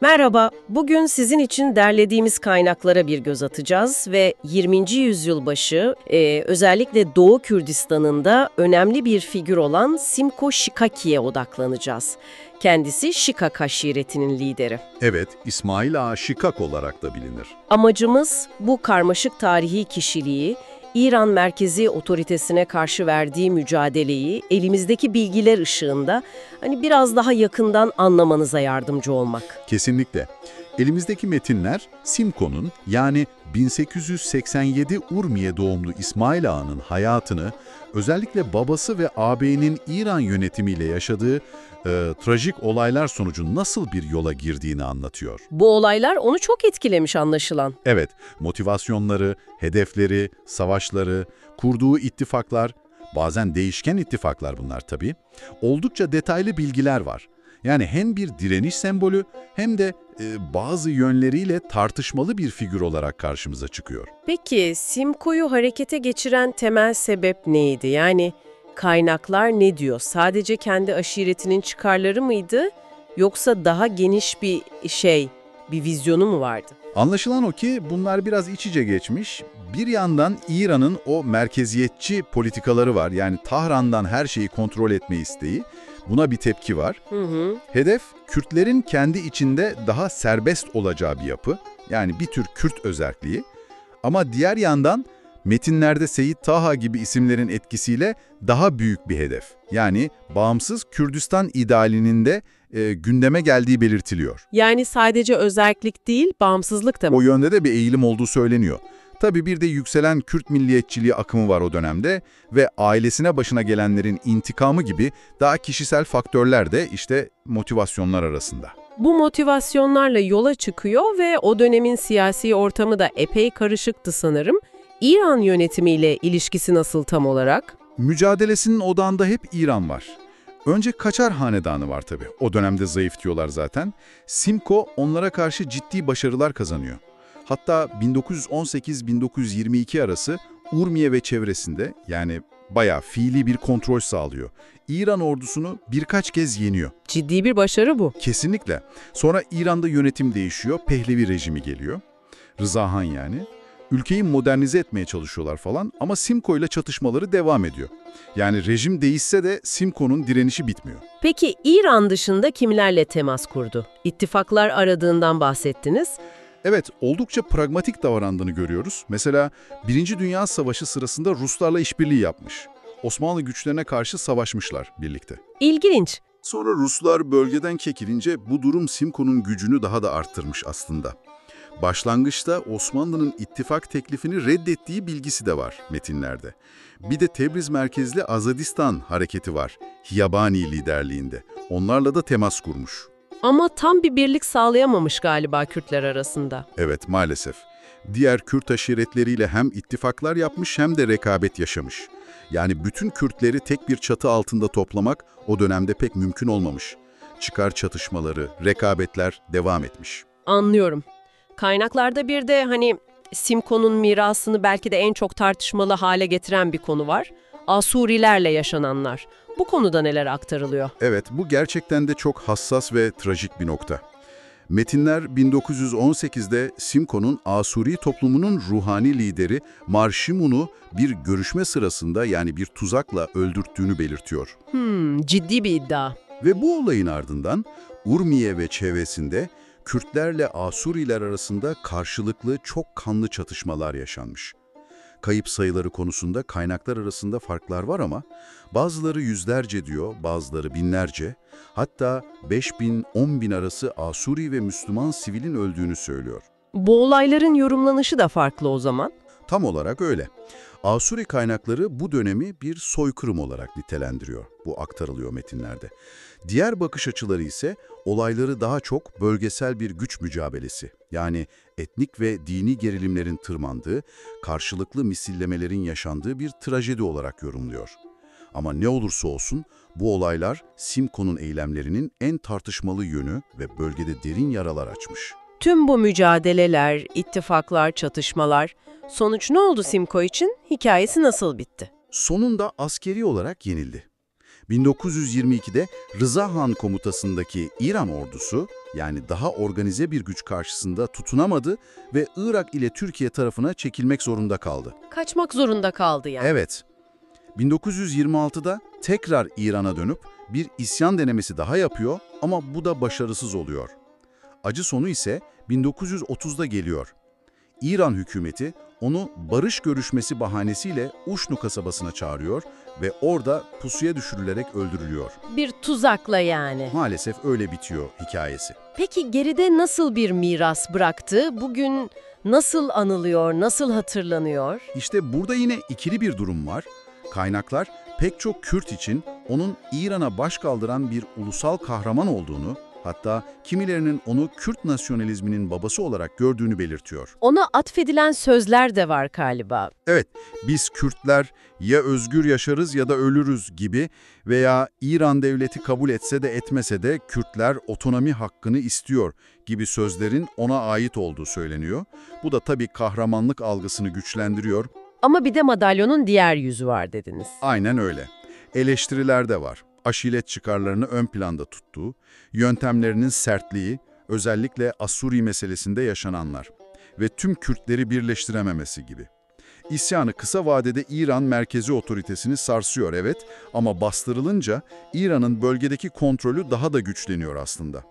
Merhaba, bugün sizin için derlediğimiz kaynaklara bir göz atacağız ve 20. yüzyıl başı özellikle Doğu Kürdistan'ında önemli bir figür olan Simko Şikaki'ye odaklanacağız. Kendisi Şikak aşiretinin lideri. Evet, İsmail Ağa Şikak olarak da bilinir. Amacımız bu karmaşık tarihi kişiliği, İran merkezi otoritesine karşı verdiği mücadeleyi elimizdeki bilgiler ışığında biraz daha yakından anlamanıza yardımcı olmak. Kesinlikle. Elimizdeki metinler Simko'nun yani 1887 Urmiye doğumlu İsmail Ağa'nın hayatını, özellikle babası ve ağabeyinin İran yönetimiyle yaşadığı trajik olaylar sonucu nasıl bir yola girdiğini anlatıyor. Bu olaylar onu çok etkilemiş anlaşılan. Evet, motivasyonları, hedefleri, savaşları, kurduğu ittifaklar, bazen değişken ittifaklar bunlar tabii. Oldukça detaylı bilgiler var. Yani hem bir direniş sembolü hem de bazı yönleriyle tartışmalı bir figür olarak karşımıza çıkıyor. Peki Simko'yu harekete geçiren temel sebep neydi? Yani kaynaklar ne diyor? Sadece kendi aşiretinin çıkarları mıydı? Yoksa daha geniş bir vizyonu mu vardı? Anlaşılan o ki bunlar biraz iç içe geçmiş. Bir yandan İran'ın o merkeziyetçi politikaları var. Yani Tahran'dan her şeyi kontrol etme isteği. Buna bir tepki var. Hedef, Kürtlerin kendi içinde daha serbest olacağı bir yapı. Yani bir tür Kürt özerkliği. Ama diğer yandan metinlerde Seyit Taha gibi isimlerin etkisiyle daha büyük bir hedef. Yani bağımsız Kürdistan idealinin de gündeme geldiği belirtiliyor. Yani sadece özerklik değil, bağımsızlık da mı? O yönde de bir eğilim olduğu söyleniyor. Tabii bir de yükselen Kürt milliyetçiliği akımı var o dönemde ve ailesine başına gelenlerin intikamı gibi daha kişisel faktörler de işte motivasyonlar arasında. Bu motivasyonlarla yola çıkıyor ve o dönemin siyasi ortamı da epey karışıktı sanırım. İran yönetimiyle ilişkisi nasıl tam olarak? Mücadelesinin odağında hep İran var. Önce Kaçar Hanedanı var tabii. O dönemde zayıf diyorlar zaten. Simko onlara karşı ciddi başarılar kazanıyor. Hatta 1918-1922 arası Urmiye ve çevresinde yani bayağı fiili bir kontrol sağlıyor. İran ordusunu birkaç kez yeniyor. Ciddi bir başarı bu. Kesinlikle. Sonra İran'da yönetim değişiyor, Pehlevi rejimi geliyor. Rıza Han yani. Ülkeyi modernize etmeye çalışıyorlar falan ama Simko ile çatışmaları devam ediyor. Yani rejim değişse de Simko'nun direnişi bitmiyor. Peki İran dışında kimlerle temas kurdu? İttifaklar aradığından bahsettiniz. Evet, oldukça pragmatik davrandığını görüyoruz. Mesela Birinci Dünya Savaşı sırasında Ruslarla işbirliği yapmış. Osmanlı güçlerine karşı savaşmışlar birlikte. İlginç. Sonra Ruslar bölgeden çekilince bu durum Simko'nun gücünü daha da arttırmış aslında. Başlangıçta Osmanlı'nın ittifak teklifini reddettiği bilgisi de var metinlerde. Bir de Tebriz merkezli Azadistan hareketi var, Hiyabani liderliğinde. Onlarla da temas kurmuş. Ama tam bir birlik sağlayamamış galiba Kürtler arasında. Evet, maalesef. Diğer Kürt aşiretleriyle hem ittifaklar yapmış hem de rekabet yaşamış. Yani bütün Kürtleri tek bir çatı altında toplamak o dönemde pek mümkün olmamış. Çıkar çatışmaları, rekabetler devam etmiş. Anlıyorum. Kaynaklarda bir de Simko'nun mirasını belki de en çok tartışmalı hale getiren bir konu var. Asurilerle yaşananlar. Bu konuda neler aktarılıyor? Evet, bu gerçekten de çok hassas ve trajik bir nokta. Metinler 1918'de Simko'nun Asuri toplumunun ruhani lideri Marshimun'u bir görüşme sırasında yani bir tuzakla öldürttüğünü belirtiyor. Ciddi bir iddia. Ve bu olayın ardından Urmiye ve çevresinde Kürtlerle Asuriler arasında karşılıklı çok kanlı çatışmalar yaşanmış. Kayıp sayıları konusunda kaynaklar arasında farklar var ama bazıları yüzlerce diyor, bazıları binlerce, hatta 5.000-10.000 arası Asuri ve Müslüman sivilin öldüğünü söylüyor. Bu olayların yorumlanışı da farklı o zaman. Tam olarak öyle. Asuri kaynakları bu dönemi bir soykırım olarak nitelendiriyor. Bu aktarılıyor metinlerde. Diğer bakış açıları ise olayları daha çok bölgesel bir güç mücadelesi, yani etnik ve dini gerilimlerin tırmandığı, karşılıklı misillemelerin yaşandığı bir trajedi olarak yorumluyor. Ama ne olursa olsun bu olaylar Simko'nun eylemlerinin en tartışmalı yönü ve bölgede derin yaralar açmış. Tüm bu mücadeleler, ittifaklar, çatışmalar, sonuç ne oldu Simko için? Hikayesi nasıl bitti? Sonunda askeri olarak yenildi. 1922'de Rıza Han komutasındaki İran ordusu, yani daha organize bir güç karşısında tutunamadı ve Irak ile Türkiye tarafına çekilmek zorunda kaldı. Kaçmak zorunda kaldı yani. Evet, 1926'da tekrar İran'a dönüp bir isyan denemesi daha yapıyor ama bu da başarısız oluyor. Acı sonu ise 1930'da geliyor. İran hükümeti onu barış görüşmesi bahanesiyle Uşnu kasabasına çağırıyor ve orada pusuya düşürülerek öldürülüyor. Bir tuzakla yani. Maalesef öyle bitiyor hikayesi. Peki geride nasıl bir miras bıraktı? Bugün nasıl anılıyor, nasıl hatırlanıyor? İşte burada yine ikili bir durum var. Kaynaklar pek çok Kürt için onun İran'a baş kaldıran bir ulusal kahraman olduğunu, hatta kimilerinin onu Kürt nasyonalizminin babası olarak gördüğünü belirtiyor. Ona atfedilen sözler de var galiba. Evet, biz Kürtler ya özgür yaşarız ya da ölürüz gibi veya İran devleti kabul etse de etmese de Kürtler otonomi hakkını istiyor gibi sözlerin ona ait olduğu söyleniyor. Bu da tabii kahramanlık algısını güçlendiriyor. Ama bir de madalyonun diğer yüzü var dediniz. Aynen öyle. Eleştiriler de var. Aşiret çıkarlarını ön planda tuttuğu, yöntemlerinin sertliği, özellikle Asuri meselesinde yaşananlar ve tüm Kürtleri birleştirememesi gibi. İsyanı kısa vadede İran merkezi otoritesini sarsıyor evet ama bastırılınca İran'ın bölgedeki kontrolü daha da güçleniyor aslında.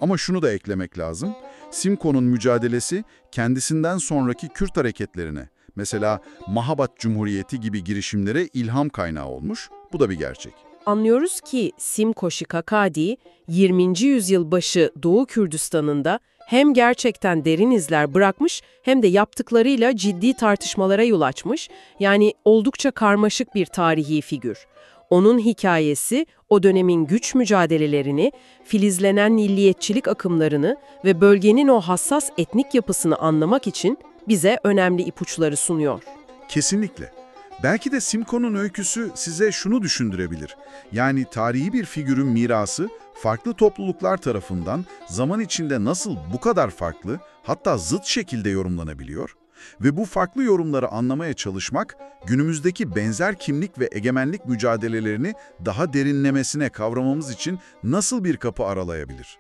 Ama şunu da eklemek lazım, Simcoe'nun mücadelesi kendisinden sonraki Kürt hareketlerine, mesela Mahabat Cumhuriyeti gibi girişimlere ilham kaynağı olmuş, bu da bir gerçek. Anlıyoruz ki Simco Şikakadi, 20. yüzyıl başı Doğu Kürdistan'ında hem gerçekten derin izler bırakmış hem de yaptıklarıyla ciddi tartışmalara yol açmış, yani oldukça karmaşık bir tarihi figür. Onun hikayesi, o dönemin güç mücadelelerini, filizlenen milliyetçilik akımlarını ve bölgenin o hassas etnik yapısını anlamak için bize önemli ipuçları sunuyor. Kesinlikle. Belki de Simcoe'nun öyküsü size şunu düşündürebilir. Yani tarihi bir figürün mirası farklı topluluklar tarafından zaman içinde nasıl bu kadar farklı, hatta zıt şekilde yorumlanabiliyor? Ve bu farklı yorumları anlamaya çalışmak, günümüzdeki benzer kimlik ve egemenlik mücadelelerini daha derinlemesine kavramamız için nasıl bir kapı aralayabilir?